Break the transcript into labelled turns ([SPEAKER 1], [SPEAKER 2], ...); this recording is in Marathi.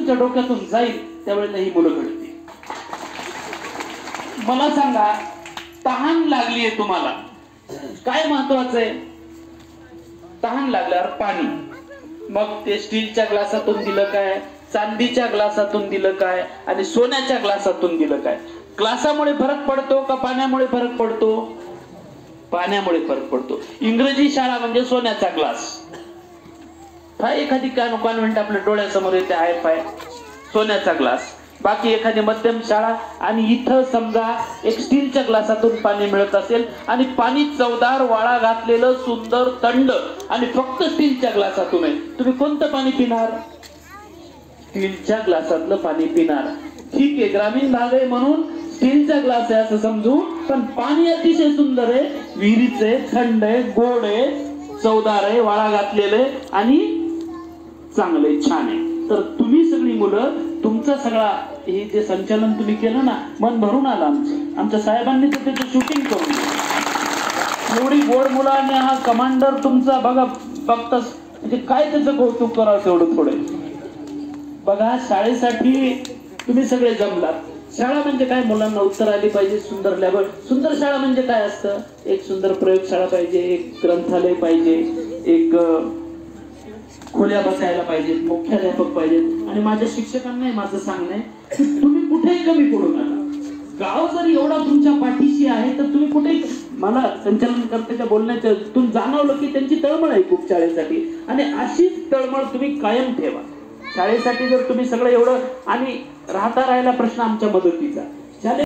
[SPEAKER 1] तुमच्या डोक्यातून जाईल त्यावेळेला ही मुलं घडतील. मला सांगा, तहान लागलीये तुम्हाला, काय महत्वाचं आहे? तहान लागल्यावर पाणी. मग ते स्टीलच्या ग्लासातून दिलं काय, चांदीच्या ग्लासातून दिलं काय, आणि सोन्याच्या ग्लासातून दिलं काय? ग्लासामुळे फरक पडतो का पाण्यामुळे फरक पडतो? पाण्यामुळे फरक पडतो. इंग्रजी शाळा म्हणजे सोन्याचा ग्लास. एखादी कॉन्व्हेंट आपल्या डोळ्यासमोर येते, हाय फाय, सोन्याचा ग्लास. बाकी एखादी मध्यम शाळा, आणि इथं समजा एक स्टीलच्या ग्लासातून पाणी मिळत असेल, आणि पाणी चवदार, वाळा घातलेलं, सुंदर, थंड, आणि फक्त स्टीलच्या ग्लासातून आहे. तुम्ही कोणतं पाणी पिणार? स्टीलच्या ग्लासातलं पाणी पिणार. ठीक आहे, ग्रामीण भाग आहे म्हणून स्टीलचा ग्लास आहे असं समजू, पण पाणी अतिशय सुंदर आहे, विहिरीचं आहे, थंड आहे, गोड आहे, चवदार आहे, वाळा घातलेलं आहे, आणि चांगलं आहे, छान आहे. तर तुम्ही सगळी मुलं, तुमचा सगळा हे जे संचालन तुम्ही केलं ना, मन भरून आलं आमचं. आमच्या साहेबांनी तर त्याचं शूटिंग करून दिलं. एवढी गोड मुलं, आणि हा कमांडर तुमचा बघा, बघताच म्हणजे काय त्याचं कौतुक करावं तेवढं थोडं. बघा, शाळेसाठी तुम्ही सगळे जमलात. शाळा म्हणजे काय? मुलांना उत्तर आली पाहिजे, सुंदर लेवल. सुंदर शाळा म्हणजे काय असतं? एक सुंदर प्रयोगशाळा पाहिजे, एक ग्रंथालय पाहिजे, एक खोल्या बसायला पाहिजेत, मुख्याध्यापक पाहिजेत. आणि माझ्या शिक्षकांनाही माझं सांगणं आहे की तुम्ही कुठेही कमी पडू नका. गाव जर एवढा तुमच्या पाठीशी आहे तर तुम्ही कुठेही, मला संचालनकर्त्याच्या बोलण्यातून जाणवलं की त्यांची तळमळ आहे खूप शाळेसाठी, आणि अशीच तळमळ तुम्ही कायम ठेवा. शाळेसाठी जर तुम्ही सगळं एवढं, आणि राहता राहिला प्रश्न आमच्या मदतीचा.